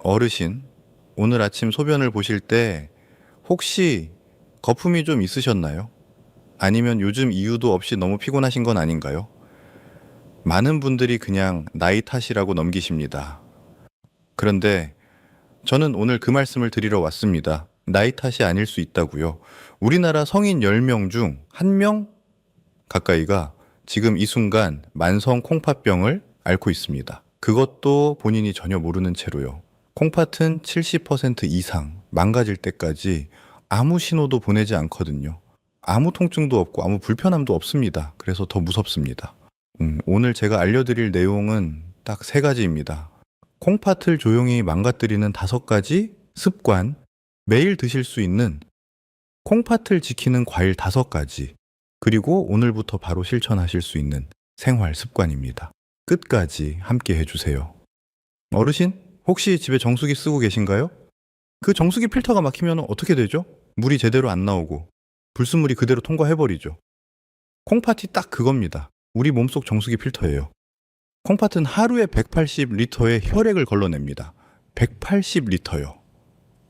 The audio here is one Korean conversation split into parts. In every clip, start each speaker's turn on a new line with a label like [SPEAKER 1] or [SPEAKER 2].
[SPEAKER 1] 어르신, 오늘 아침 소변을 보실 때 혹시 거품이 좀 있으셨나요? 아니면 요즘 이유도 없이 너무 피곤하신 건 아닌가요? 많은 분들이 그냥 나이 탓이라고 넘기십니다. 그런데 저는 오늘 그 말씀을 드리러 왔습니다. 나이 탓이 아닐 수 있다고요. 우리나라 성인 10명 중 1명 가까이가 지금 이 순간 만성 콩팥병을 앓고 있습니다. 그것도 본인이 전혀 모르는 채로요. 콩팥은 70% 이상 망가질 때까지 아무 신호도 보내지 않거든요. 아무 통증도 없고 아무 불편함도 없습니다. 그래서 더 무섭습니다. 오늘 제가 알려드릴 내용은 딱 세 가지입니다. 콩팥을 조용히 망가뜨리는 5가지 습관, 매일 드실 수 있는 콩팥을 지키는 과일 5가지, 그리고 오늘부터 바로 실천하실 수 있는 생활 습관입니다. 끝까지 함께 해주세요. 어르신, 혹시 집에 정수기 쓰고 계신가요? 그 정수기 필터가 막히면 어떻게 되죠? 물이 제대로 안 나오고 불순물이 그대로 통과해버리죠. 콩팥이 딱 그겁니다. 우리 몸속 정수기 필터예요. 콩팥은 하루에 180리터의 혈액을 걸러냅니다. 180리터요.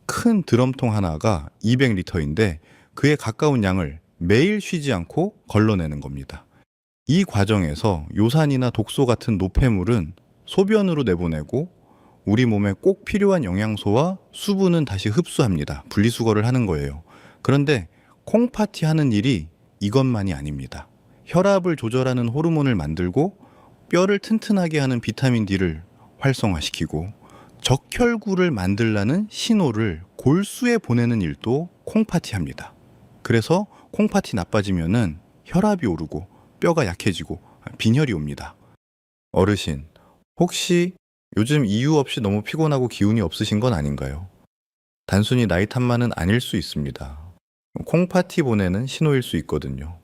[SPEAKER 1] 큰 드럼통 하나가 200리터인데 그에 가까운 양을 매일 쉬지 않고 걸러내는 겁니다. 이 과정에서 요산이나 독소 같은 노폐물은 소변으로 내보내고 우리 몸에 꼭 필요한 영양소와 수분은 다시 흡수합니다. 분리수거를 하는 거예요. 그런데 콩팥이 하는 일이 이것만이 아닙니다. 혈압을 조절하는 호르몬을 만들고 뼈를 튼튼하게 하는 비타민 D를 활성화시키고 적혈구를 만들라는 신호를 골수에 보내는 일도 콩팥이 합니다. 그래서 콩팥이 나빠지면은 혈압이 오르고 뼈가 약해지고 빈혈이 옵니다. 어르신, 혹시 요즘 이유 없이 너무 피곤하고 기운이 없으신 건 아닌가요? 단순히 나이 탓만은 아닐 수 있습니다. 콩팥이 보내는 신호일 수 있거든요.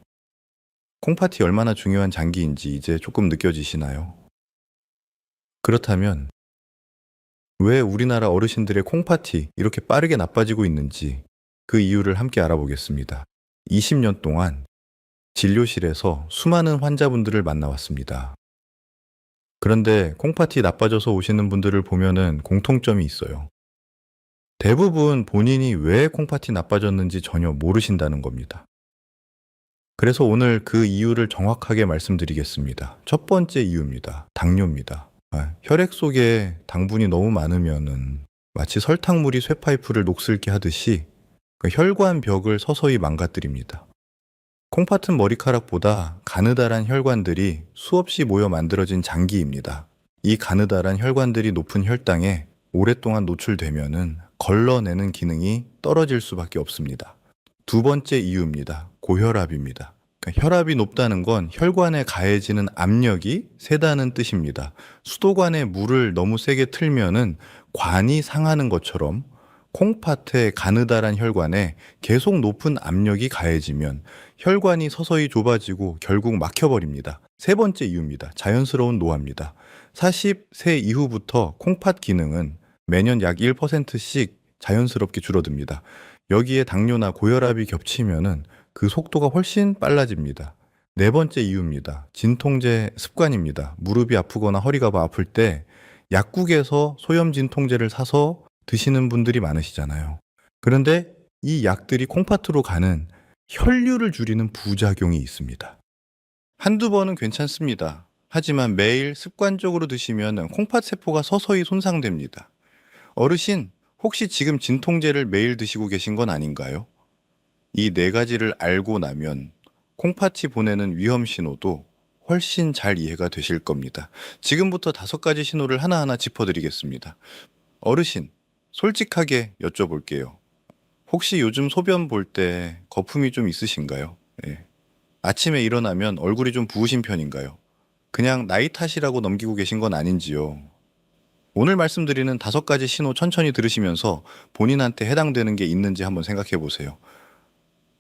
[SPEAKER 1] 콩팥이 얼마나 중요한 장기인지 이제 조금 느껴지시나요? 그렇다면 왜 우리나라 어르신들의 콩팥이 이렇게 빠르게 나빠지고 있는지 그 이유를 함께 알아보겠습니다. 20년 동안 진료실에서 수많은 환자분들을 만나왔습니다. 그런데 콩팥이 나빠져서 오시는 분들을 보면은 공통점이 있어요. 대부분 본인이 왜 콩팥이 나빠졌는지 전혀 모르신다는 겁니다. 그래서 오늘 그 이유를 정확하게 말씀드리겠습니다. 첫 번째 이유입니다. 당뇨입니다. 혈액 속에 당분이 너무 많으면은 마치 설탕물이 쇠파이프를 녹슬게 하듯이 그 혈관 벽을 서서히 망가뜨립니다. 콩팥은 머리카락보다 가느다란 혈관들이 수없이 모여 만들어진 장기입니다. 이 가느다란 혈관들이 높은 혈당에 오랫동안 노출되면은 걸러내는 기능이 떨어질 수밖에 없습니다. 두 번째 이유입니다. 고혈압입니다. 그러니까 혈압이 높다는 건 혈관에 가해지는 압력이 세다는 뜻입니다. 수도관에 물을 너무 세게 틀면은 관이 상하는 것처럼 콩팥의 가느다란 혈관에 계속 높은 압력이 가해지면 혈관이 서서히 좁아지고 결국 막혀버립니다. 세 번째 이유입니다. 자연스러운 노화입니다. 40세 이후부터 콩팥 기능은 매년 약 1%씩 자연스럽게 줄어듭니다. 여기에 당뇨나 고혈압이 겹치면은 그 속도가 훨씬 빨라집니다. 네 번째 이유입니다. 진통제 습관입니다. 무릎이 아프거나 허리가 아플 때 약국에서 소염 진통제를 사서 드시는 분들이 많으시잖아요. 그런데 이 약들이 콩팥으로 가는 혈류를 줄이는 부작용이 있습니다. 한두 번은 괜찮습니다. 하지만 매일 습관적으로 드시면 콩팥 세포가 서서히 손상됩니다. 어르신, 혹시 지금 진통제를 매일 드시고 계신 건 아닌가요? 이 네 가지를 알고 나면 콩팥이 보내는 위험 신호도 훨씬 잘 이해가 되실 겁니다. 지금부터 5가지 신호를 하나하나 짚어드리겠습니다. 어르신, 솔직하게 여쭤볼게요. 혹시 요즘 소변 볼 때 거품이 좀 있으신가요? 예. 아침에 일어나면 얼굴이 좀 부으신 편인가요? 그냥 나이 탓이라고 넘기고 계신 건 아닌지요? 오늘 말씀드리는 5가지 신호 천천히 들으시면서 본인한테 해당되는 게 있는지 한번 생각해 보세요.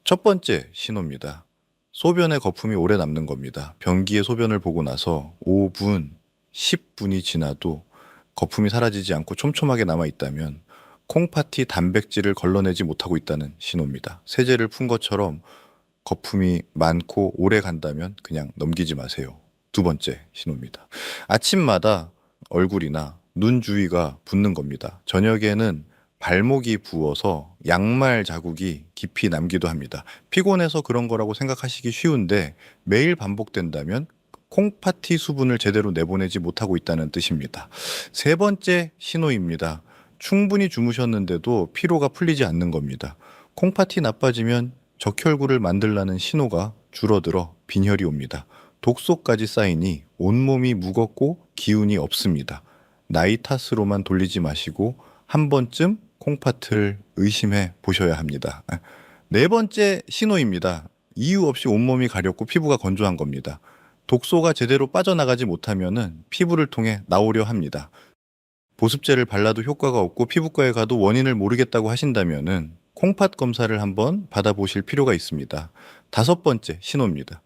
[SPEAKER 1] 첫 번째 신호입니다. 소변에 거품이 오래 남는 겁니다. 변기에 소변을 보고 나서 5분, 10분이 지나도 거품이 사라지지 않고 촘촘하게 남아 있다면 콩팥이 단백질을 걸러내지 못하고 있다는 신호입니다. 세제를 푼 것처럼 거품이 많고 오래 간다면 그냥 넘기지 마세요. 두 번째 신호입니다. 아침마다 얼굴이나 눈 주위가 붓는 겁니다. 저녁에는 발목이 부어서 양말 자국이 깊이 남기도 합니다. 피곤해서 그런 거라고 생각하시기 쉬운데 매일 반복된다면 콩팥티 수분을 제대로 내보내지 못하고 있다는 뜻입니다. 세 번째 신호입니다. 충분히 주무셨는데도 피로가 풀리지 않는 겁니다. 콩팥이 나빠지면 적혈구를 만들라는 신호가 줄어들어 빈혈이 옵니다. 독소까지 쌓이니 온몸이 무겁고 기운이 없습니다. 나이 탓으로만 돌리지 마시고 한 번쯤 콩팥을 의심해 보셔야 합니다. 네 번째 신호입니다. 이유 없이 온몸이 가렵고 피부가 건조한 겁니다. 독소가 제대로 빠져나가지 못하면 피부를 통해 나오려 합니다. 보습제를 발라도 효과가 없고 피부과에 가도 원인을 모르겠다고 하신다면 콩팥 검사를 한번 받아보실 필요가 있습니다. 다섯 번째 신호입니다.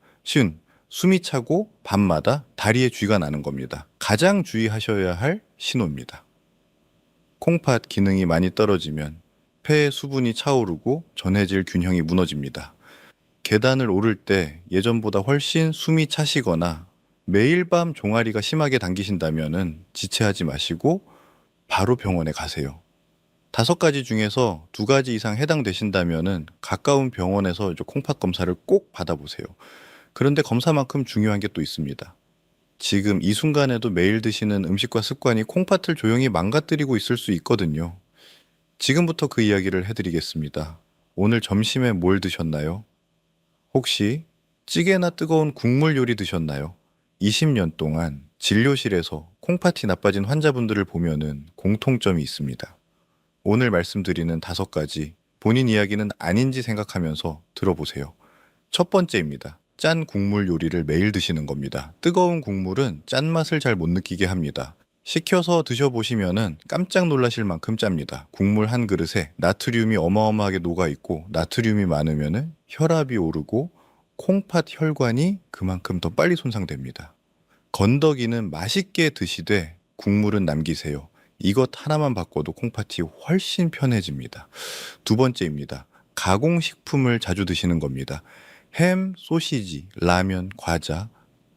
[SPEAKER 1] 숨이 차고 밤마다 다리에 쥐가 나는 겁니다. 가장 주의하셔야 할 신호입니다. 콩팥 기능이 많이 떨어지면 폐에 수분이 차오르고 전해질 균형이 무너집니다. 계단을 오를 때 예전보다 훨씬 숨이 차시거나 매일 밤 종아리가 심하게 당기신다면 지체하지 마시고 바로 병원에 가세요. 5가지 중에서 2가지 이상 해당되신다면 가까운 병원에서 콩팥 검사를 꼭 받아보세요. 그런데 검사만큼 중요한 게 또 있습니다. 지금 이 순간에도 매일 드시는 음식과 습관이 콩팥을 조용히 망가뜨리고 있을 수 있거든요. 지금부터 그 이야기를 해드리겠습니다. 오늘 점심에 뭘 드셨나요? 혹시 찌개나 뜨거운 국물 요리 드셨나요? 20년 동안 진료실에서 콩팥이 나빠진 환자분들을 보면은 공통점이 있습니다. 오늘 말씀드리는 5가지 본인 이야기는 아닌지 생각하면서 들어보세요. 첫 번째입니다. 짠 국물 요리를 매일 드시는 겁니다. 뜨거운 국물은 짠맛을 잘 못 느끼게 합니다. 식혀서 드셔보시면은 깜짝 놀라실 만큼 짭니다. 국물 한 그릇에 나트륨이 어마어마하게 녹아있고 나트륨이 많으면은 혈압이 오르고 콩팥 혈관이 그만큼 더 빨리 손상됩니다. 건더기는 맛있게 드시되 국물은 남기세요. 이것 하나만 바꿔도 콩팥이 훨씬 편해집니다. 두 번째입니다. 가공식품을 자주 드시는 겁니다. 햄, 소시지, 라면, 과자,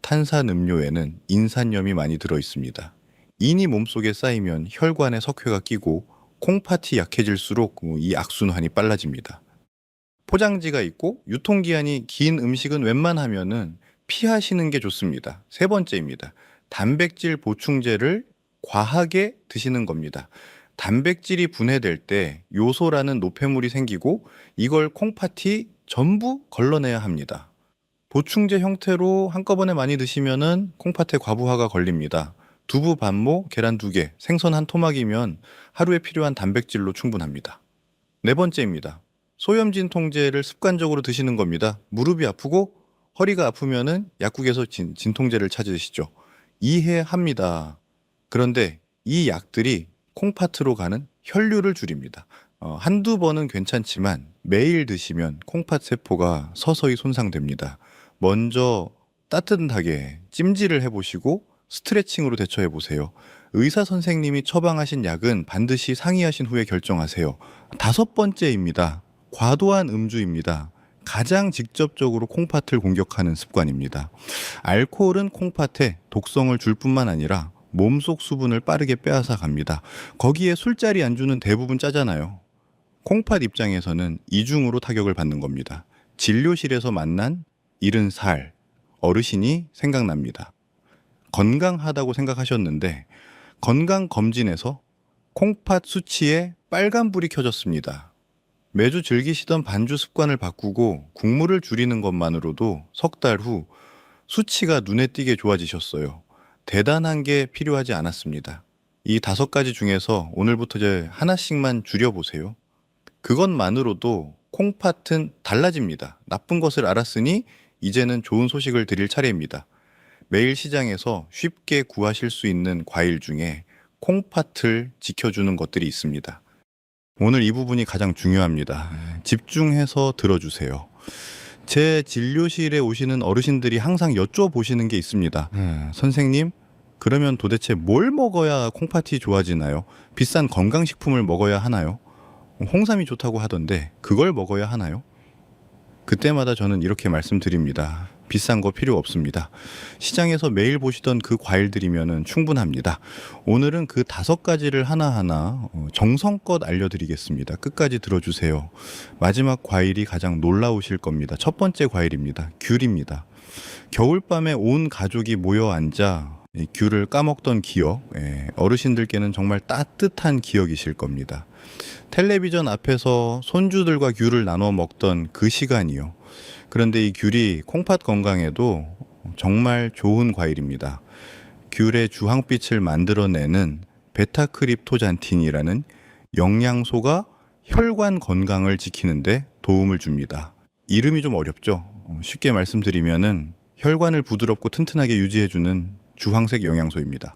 [SPEAKER 1] 탄산음료에는 인산염이 많이 들어있습니다. 인이 몸속에 쌓이면 혈관에 석회가 끼고 콩팥이 약해질수록 이 악순환이 빨라집니다. 포장지가 있고 유통기한이 긴 음식은 웬만하면은 피하시는 게 좋습니다. 세 번째입니다. 단백질 보충제를 과하게 드시는 겁니다. 단백질이 분해될 때 요소라는 노폐물이 생기고 이걸 콩팥이 전부 걸러내야 합니다. 보충제 형태로 한꺼번에 많이 드시면은 콩팥에 과부하가 걸립니다. 두부 반모, 계란 2개, 생선 한 토막이면 하루에 필요한 단백질로 충분합니다. 네 번째입니다. 소염진 통제를 습관적으로 드시는 겁니다. 무릎이 아프고 허리가 아프면은 약국에서 진통제를 찾으시죠. 이해합니다. 그런데 이 약들이 콩팥으로 가는 혈류를 줄입니다. 한두 번은 괜찮지만 매일 드시면 콩팥 세포가 서서히 손상됩니다. 먼저 따뜻하게 찜질을 해보시고 스트레칭으로 대처해 보세요. 의사 선생님이 처방하신 약은 반드시 상의하신 후에 결정하세요. 5번째입니다. 과도한 음주입니다. 가장 직접적으로 콩팥을 공격하는 습관입니다. 알코올은 콩팥에 독성을 줄 뿐만 아니라 몸속 수분을 빠르게 빼앗아 갑니다. 거기에 술자리 안주는 대부분 짜잖아요. 콩팥 입장에서는 이중으로 타격을 받는 겁니다. 진료실에서 만난 70살 어르신이 생각납니다. 건강하다고 생각하셨는데 건강검진에서 콩팥 수치에 빨간불이 켜졌습니다. 매주 즐기시던 반주 습관을 바꾸고 국물을 줄이는 것만으로도 3달 후 수치가 눈에 띄게 좋아지셨어요. 대단한 게 필요하지 않았습니다. 이 5가지 중에서 오늘부터 이제 하나씩만 줄여보세요. 그것만으로도 콩팥은 달라집니다. 나쁜 것을 알았으니 이제는 좋은 소식을 드릴 차례입니다. 매일 시장에서 쉽게 구하실 수 있는 과일 중에 콩팥을 지켜주는 것들이 있습니다. 오늘 이 부분이 가장 중요합니다. 집중해서 들어주세요. 제 진료실에 오시는 어르신들이 항상 여쭤보시는 게 있습니다. 선생님, 그러면 도대체 뭘 먹어야 콩팥이 좋아지나요? 비싼 건강식품을 먹어야 하나요? 홍삼이 좋다고 하던데 그걸 먹어야 하나요? 그때마다 저는 이렇게 말씀드립니다. 비싼 거 필요 없습니다. 시장에서 매일 보시던 그 과일들이면 충분합니다. 오늘은 그 5가지를 하나하나 정성껏 알려드리겠습니다. 끝까지 들어주세요. 마지막 과일이 가장 놀라우실 겁니다. 첫 번째 과일입니다. 귤입니다. 겨울밤에 온 가족이 모여 앉아 이 귤을 까먹던 기억, 어르신들께는 정말 따뜻한 기억이실 겁니다. 텔레비전 앞에서 손주들과 귤을 나눠 먹던 그 시간이요. 그런데 이 귤이 콩팥 건강에도 정말 좋은 과일입니다. 귤의 주황빛을 만들어내는 베타크립토잔틴이라는 영양소가 혈관 건강을 지키는데 도움을 줍니다. 이름이 좀 어렵죠? 쉽게 말씀드리면은 혈관을 부드럽고 튼튼하게 유지해주는 주황색 영양소입니다.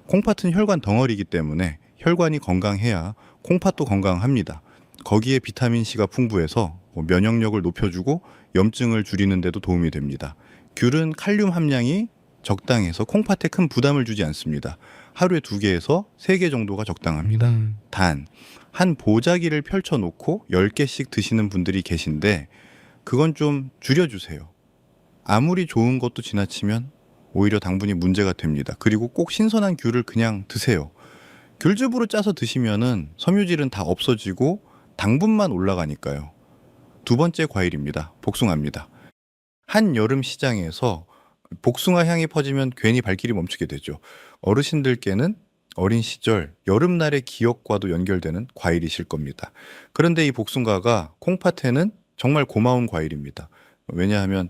[SPEAKER 1] 콩팥은 혈관 덩어리이기 때문에 혈관이 건강해야 콩팥도 건강합니다. 거기에 비타민C가 풍부해서 면역력을 높여주고 염증을 줄이는 데도 도움이 됩니다. 귤은 칼륨 함량이 적당해서 콩팥에 큰 부담을 주지 않습니다. 하루에 2개에서 3개 정도가 적당합니다. 단, 한 보자기를 펼쳐놓고 10개씩 드시는 분들이 계신데 그건 좀 줄여주세요. 아무리 좋은 것도 지나치면 오히려 당분이 문제가 됩니다. 그리고 꼭 신선한 귤을 그냥 드세요. 귤즙으로 짜서 드시면은 섬유질은 다 없어지고 당분만 올라가니까요. 두 번째 과일입니다. 복숭아입니다. 한여름 시장에서 복숭아 향이 퍼지면 괜히 발길이 멈추게 되죠. 어르신들께는 어린 시절 여름날의 기억과도 연결되는 과일이실 겁니다. 그런데 이 복숭아가 콩팥에는 정말 고마운 과일입니다. 왜냐하면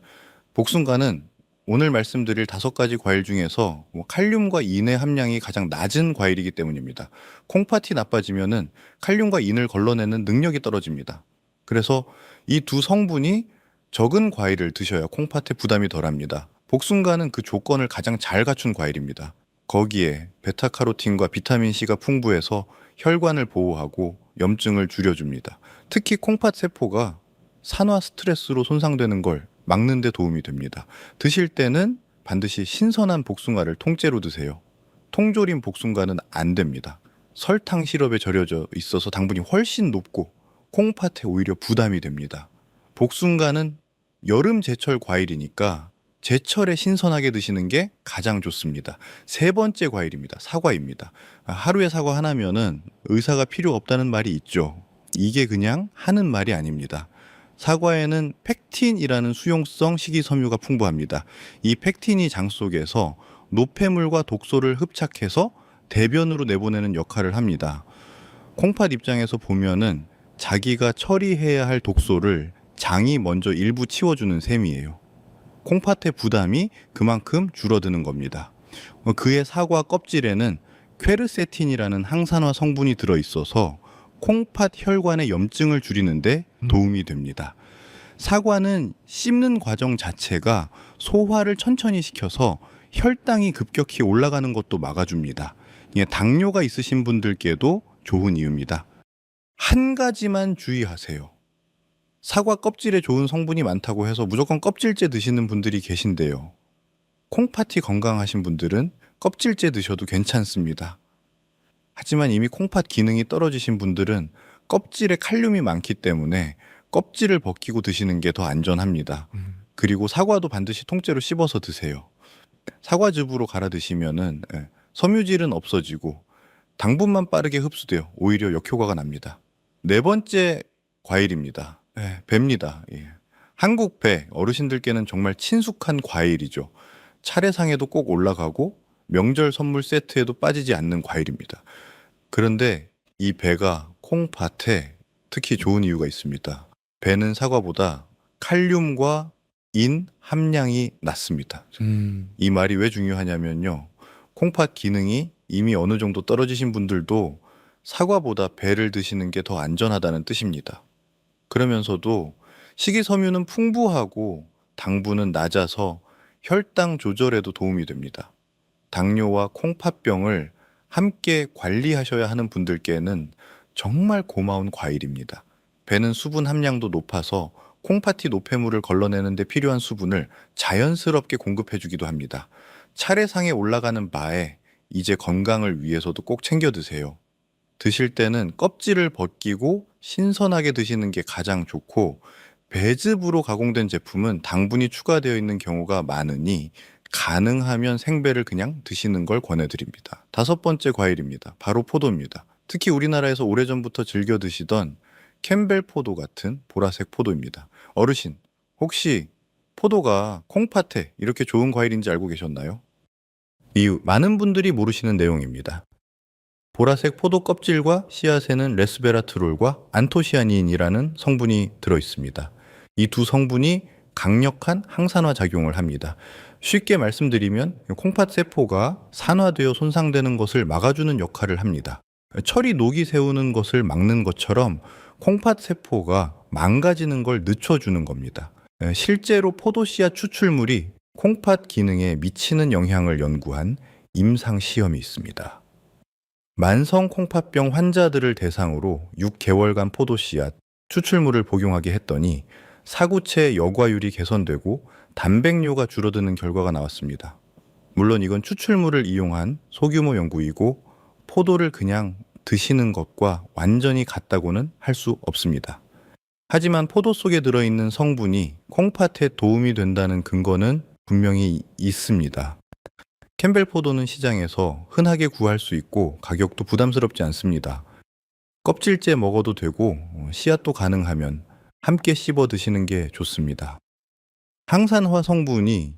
[SPEAKER 1] 복숭아는 오늘 말씀드릴 5가지 과일 중에서 칼륨과 인의 함량이 가장 낮은 과일이기 때문입니다. 콩팥이 나빠지면은 칼륨과 인을 걸러내는 능력이 떨어집니다. 그래서 이 두 성분이 적은 과일을 드셔야 콩팥에 부담이 덜합니다. 복숭아는 그 조건을 가장 잘 갖춘 과일입니다. 거기에 베타카로틴과 비타민C가 풍부해서 혈관을 보호하고 염증을 줄여줍니다. 특히 콩팥 세포가 산화 스트레스로 손상되는 걸 막는 데 도움이 됩니다. 드실 때는 반드시 신선한 복숭아를 통째로 드세요. 통조림 복숭아는 안 됩니다. 설탕 시럽에 절여져 있어서 당분이 훨씬 높고 콩팥에 오히려 부담이 됩니다. 복숭아는 여름 제철 과일이니까 제철에 신선하게 드시는 게 가장 좋습니다. 세 번째 과일입니다. 사과입니다. 하루에 사과 하나면은 의사가 필요 없다는 말이 있죠. 이게 그냥 하는 말이 아닙니다. 사과에는 펙틴이라는 수용성 식이섬유가 풍부합니다. 이 펙틴이 장 속에서 노폐물과 독소를 흡착해서 대변으로 내보내는 역할을 합니다. 콩팥 입장에서 보면은 자기가 처리해야 할 독소를 장이 먼저 일부 치워주는 셈이에요. 콩팥의 부담이 그만큼 줄어드는 겁니다. 그의 사과 껍질에는 퀘르세틴이라는 항산화 성분이 들어있어서 콩팥 혈관의 염증을 줄이는데 도움이 됩니다. 사과는 씹는 과정 자체가 소화를 천천히 시켜서 혈당이 급격히 올라가는 것도 막아줍니다. 당뇨가 있으신 분들께도 좋은 이유입니다. 한 가지만 주의하세요. 사과 껍질에 좋은 성분이 많다고 해서 무조건 껍질째 드시는 분들이 계신데요. 콩팥이 건강하신 분들은 껍질째 드셔도 괜찮습니다. 하지만 이미 콩팥 기능이 떨어지신 분들은 껍질에 칼륨이 많기 때문에 껍질을 벗기고 드시는 게 더 안전합니다. 그리고 사과도 반드시 통째로 씹어서 드세요. 사과즙으로 갈아 드시면은 섬유질은 없어지고 당분만 빠르게 흡수되어 오히려 역효과가 납니다. 네 번째 과일입니다. 배입니다. 한국 배, 어르신들께는 정말 친숙한 과일이죠. 차례상에도 꼭 올라가고 명절 선물 세트에도 빠지지 않는 과일입니다. 그런데 이 배가 콩팥에 특히 좋은 이유가 있습니다. 배는 사과보다 칼륨과 인 함량이 낮습니다. 이 말이 왜 중요하냐면요. 콩팥 기능이 이미 어느 정도 떨어지신 분들도 사과보다 배를 드시는 게 더 안전하다는 뜻입니다. 그러면서도 식이섬유는 풍부하고 당분은 낮아서 혈당 조절에도 도움이 됩니다. 당뇨와 콩팥병을 함께 관리하셔야 하는 분들께는 정말 고마운 과일입니다. 배는 수분 함량도 높아서 콩팥이 노폐물을 걸러내는 데 필요한 수분을 자연스럽게 공급해주기도 합니다. 차례상에 올라가는 바에 이제 건강을 위해서도 꼭 챙겨 드세요. 드실 때는 껍질을 벗기고 신선하게 드시는 게 가장 좋고 배즙으로 가공된 제품은 당분이 추가되어 있는 경우가 많으니 가능하면 생배를 그냥 드시는 걸 권해드립니다. 다섯 번째 과일입니다. 바로 포도입니다. 특히 우리나라에서 오래전부터 즐겨 드시던 캠벨 포도 같은 보라색 포도입니다. 어르신, 혹시 포도가 콩팥에 이렇게 좋은 과일인지 알고 계셨나요? 이유, 많은 분들이 모르시는 내용입니다. 보라색 포도 껍질과 씨앗에는 레스베라트롤과 안토시아닌이라는 성분이 들어 있습니다. 이 두 성분이 강력한 항산화 작용을 합니다. 쉽게 말씀드리면 콩팥 세포가 산화되어 손상되는 것을 막아주는 역할을 합니다. 철이 녹이 세우는 것을 막는 것처럼 콩팥 세포가 망가지는 걸 늦춰주는 겁니다. 실제로 포도 씨앗 추출물이 콩팥 기능에 미치는 영향을 연구한 임상 시험이 있습니다. 만성 콩팥병 환자들을 대상으로 6개월간 포도 씨앗 추출물을 복용하게 했더니 사구체 여과율이 개선되고 단백뇨가 줄어드는 결과가 나왔습니다. 물론 이건 추출물을 이용한 소규모 연구이고 포도를 그냥 드시는 것과 완전히 같다고는 할 수 없습니다. 하지만 포도 속에 들어있는 성분이 콩팥에 도움이 된다는 근거는 분명히 있습니다. 캠벨 포도는 시장에서 흔하게 구할 수 있고 가격도 부담스럽지 않습니다. 껍질째 먹어도 되고 씨앗도 가능하면 함께 씹어 드시는 게 좋습니다. 항산화 성분이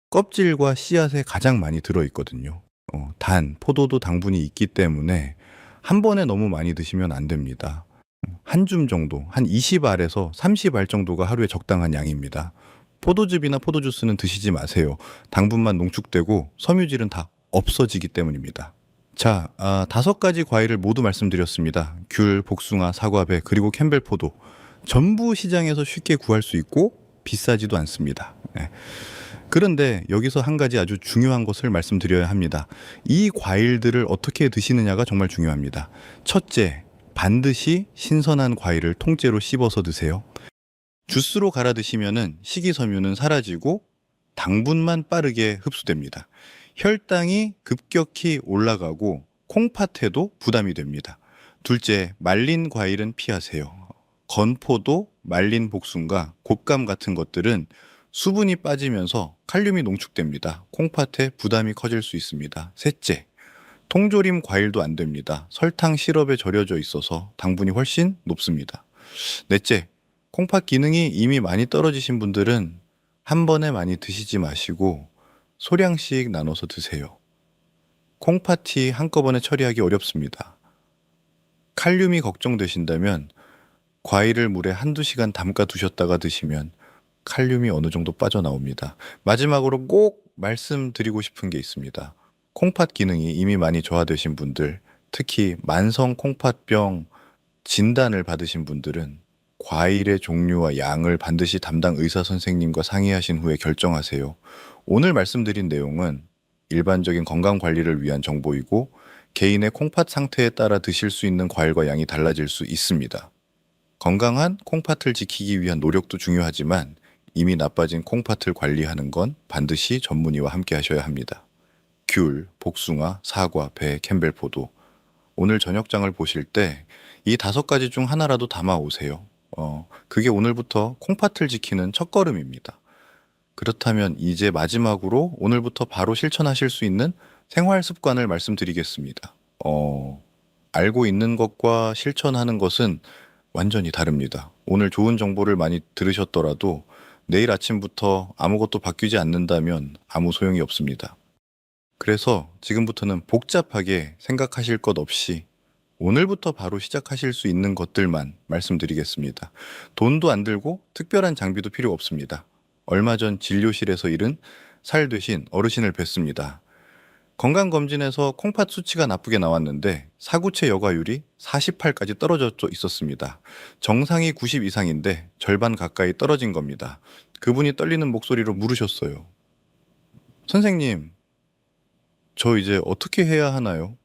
[SPEAKER 1] 껍질과 씨앗에 가장 많이 들어있거든요. 단, 포도도 당분이 있기 때문에 한 번에 너무 많이 드시면 안 됩니다. 한 줌 정도, 한 20알에서 30알 정도가 하루에 적당한 양입니다. 포도즙이나 포도주스는 드시지 마세요. 당분만 농축되고 섬유질은 다 없어지기 때문입니다. 자, 5가지 과일을 모두 말씀드렸습니다. 귤, 복숭아, 사과배, 그리고 캠벨 포도. 전부 시장에서 쉽게 구할 수 있고 비싸지도 않습니다. 네. 그런데 여기서 한 가지 아주 중요한 것을 말씀드려야 합니다. 이 과일들을 어떻게 드시느냐가 정말 중요합니다. 첫째, 반드시 신선한 과일을 통째로 씹어서 드세요. 주스로 갈아 드시면은 식이섬유는 사라지고 당분만 빠르게 흡수됩니다. 혈당이 급격히 올라가고 콩팥에도 부담이 됩니다. 둘째, 말린 과일은 피하세요. 건포도, 말린 복숭아, 곶감 같은 것들은 수분이 빠지면서 칼륨이 농축됩니다. 콩팥에 부담이 커질 수 있습니다. 셋째, 통조림 과일도 안 됩니다. 설탕 시럽에 절여져 있어서 당분이 훨씬 높습니다. 넷째, 콩팥 기능이 이미 많이 떨어지신 분들은 한 번에 많이 드시지 마시고 소량씩 나눠서 드세요. 콩팥이 한꺼번에 처리하기 어렵습니다. 칼륨이 걱정되신다면 과일을 물에 한두 시간 담가 두셨다가 드시면 칼륨이 어느 정도 빠져나옵니다. 마지막으로 꼭 말씀드리고 싶은 게 있습니다. 콩팥 기능이 이미 많이 저하되신 분들, 특히 만성 콩팥병 진단을 받으신 분들은 과일의 종류와 양을 반드시 담당 의사 선생님과 상의하신 후에 결정하세요. 오늘 말씀드린 내용은 일반적인 건강 관리를 위한 정보이고 개인의 콩팥 상태에 따라 드실 수 있는 과일과 양이 달라질 수 있습니다. 건강한 콩팥을 지키기 위한 노력도 중요하지만 이미 나빠진 콩팥을 관리하는 건 반드시 전문의와 함께 하셔야 합니다. 귤, 복숭아, 사과, 배, 캠벨 포도. 오늘 저녁장을 보실 때 이 5가지 중 하나라도 담아 오세요. 그게 오늘부터 콩팥을 지키는 첫걸음입니다. 그렇다면 이제 마지막으로 오늘부터 바로 실천하실 수 있는 생활 습관을 말씀드리겠습니다. 알고 있는 것과 실천하는 것은 완전히 다릅니다. 오늘 좋은 정보를 많이 들으셨더라도 내일 아침부터 아무것도 바뀌지 않는다면 아무 소용이 없습니다. 그래서 지금부터는 복잡하게 생각하실 것 없이 오늘부터 바로 시작하실 수 있는 것들만 말씀드리겠습니다. 돈도 안 들고 특별한 장비도 필요 없습니다. 얼마 전 진료실에서 잃은 살 되신 어르신을 뵀습니다. 건강검진에서 콩팥 수치가 나쁘게 나왔는데 사구체 여과율이 48까지 떨어져 있었습니다. 정상이 90 이상인데 절반 가까이 떨어진 겁니다. 그분이 떨리는 목소리로 물으셨어요. 선생님, 저 이제 어떻게 해야 하나요?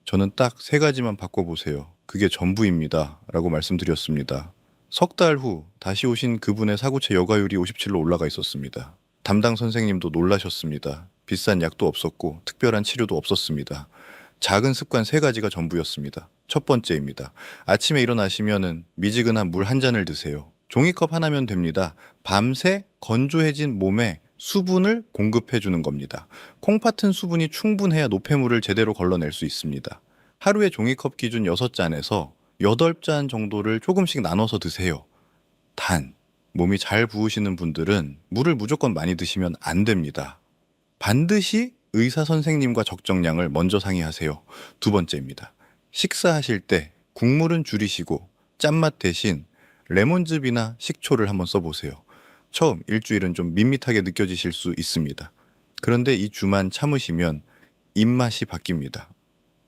[SPEAKER 1] 저는 딱 3가지만 바꿔보세요. 그게 전부입니다. 라고 말씀드렸습니다. 석 달 후 다시 오신 그분의 사구체 여과율이 57로 올라가 있었습니다. 담당 선생님도 놀라셨습니다. 비싼 약도 없었고 특별한 치료도 없었습니다. 작은 습관 3가지가 전부였습니다. 첫 번째입니다. 아침에 일어나시면은 미지근한 물 한 잔을 드세요. 종이컵 하나면 됩니다. 밤새 건조해진 몸에 수분을 공급해 주는 겁니다. 콩팥은 수분이 충분해야 노폐물을 제대로 걸러낼 수 있습니다. 하루에 종이컵 기준 6잔에서 8잔 정도를 조금씩 나눠서 드세요. 단, 몸이 잘 부으시는 분들은 물을 무조건 많이 드시면 안 됩니다. 반드시 의사 선생님과 적정량을 먼저 상의하세요. 두 번째입니다. 식사하실 때 국물은 줄이시고 짠맛 대신 레몬즙이나 식초를 한번 써보세요. 처음 일주일은 좀 밋밋하게 느껴지실 수 있습니다. 그런데 이 주만 참으시면 입맛이 바뀝니다.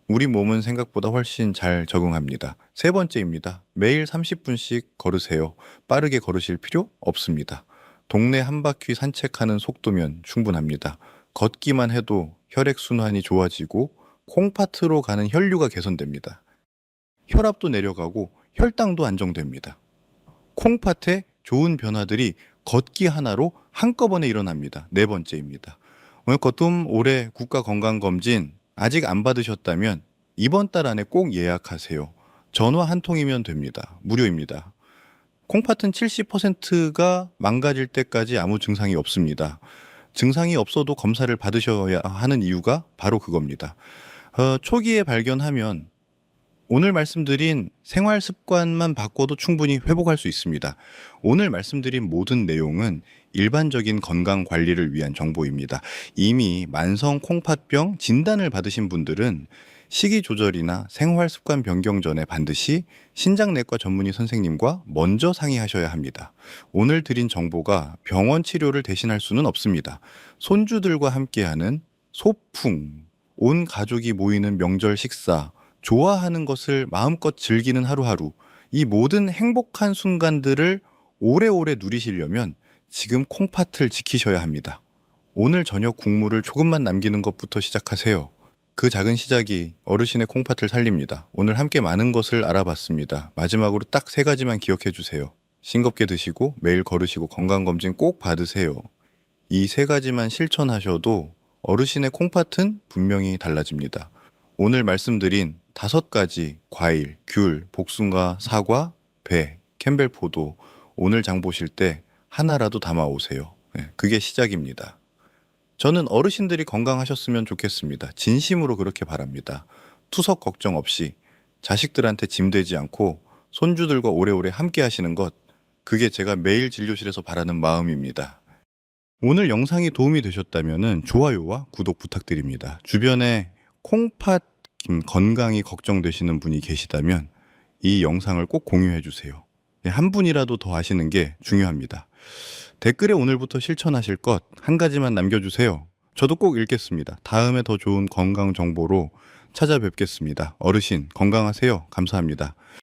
[SPEAKER 1] 우리 몸은 생각보다 훨씬 잘 적응합니다. 세 번째입니다. 매일 30분씩 걸으세요. 빠르게 걸으실 필요 없습니다. 동네 한 바퀴 산책하는 속도면 충분합니다. 걷기만 해도 혈액순환이 좋아지고 콩팥으로 가는 혈류가 개선됩니다. 혈압도 내려가고 혈당도 안정됩니다. 콩팥의 좋은 변화들이 걷기 하나로 한꺼번에 일어납니다. 네 번째입니다. 오늘 거둠 올해 국가건강검진 아직 안 받으셨다면 이번 달 안에 꼭 예약하세요. 전화 한 통이면 됩니다. 무료입니다. 콩팥은 70%가 망가질 때까지 아무 증상이 없습니다. 증상이 없어도 검사를 받으셔야 하는 이유가 바로 그겁니다. 초기에 발견하면 오늘 말씀드린 생활 습관만 바꿔도 충분히 회복할 수 있습니다. 오늘 말씀드린 모든 내용은 일반적인 건강 관리를 위한 정보입니다. 이미 만성 콩팥병 진단을 받으신 분들은 식이 조절이나 생활 습관 변경 전에 반드시 신장내과 전문의 선생님과 먼저 상의하셔야 합니다. 오늘 드린 정보가 병원 치료를 대신할 수는 없습니다. 손주들과 함께하는 소풍, 온 가족이 모이는 명절 식사, 좋아하는 것을 마음껏 즐기는 하루하루, 이 모든 행복한 순간들을 오래오래 누리시려면 지금 콩팥을 지키셔야 합니다. 오늘 저녁 국물을 조금만 남기는 것부터 시작하세요. 그 작은 시작이 어르신의 콩팥을 살립니다. 오늘 함께 많은 것을 알아봤습니다. 마지막으로 딱 3가지만 기억해 주세요. 싱겁게 드시고 매일 걸으시고 건강검진 꼭 받으세요. 이 3가지만 실천하셔도 어르신의 콩팥은 분명히 달라집니다. 오늘 말씀드린 5가지 과일, 귤, 복숭아, 사과, 배, 캠벨포도 오늘 장 보실 때 하나라도 담아오세요. 그게 시작입니다. 저는 어르신들이 건강하셨으면 좋겠습니다. 진심으로 그렇게 바랍니다. 투석 걱정 없이 자식들한테 짐되지 않고 손주들과 오래오래 함께 하시는 것, 그게 제가 매일 진료실에서 바라는 마음입니다. 오늘 영상이 도움이 되셨다면 좋아요와 구독 부탁드립니다. 주변에 콩팥 건강이 걱정되시는 분이 계시다면 이 영상을 꼭 공유해 주세요. 한 분이라도 더 아시는 게 중요합니다. 댓글에 오늘부터 실천하실 것 한 가지만 남겨주세요. 저도 꼭 읽겠습니다. 다음에 더 좋은 건강 정보로 찾아뵙겠습니다. 어르신 건강하세요. 감사합니다.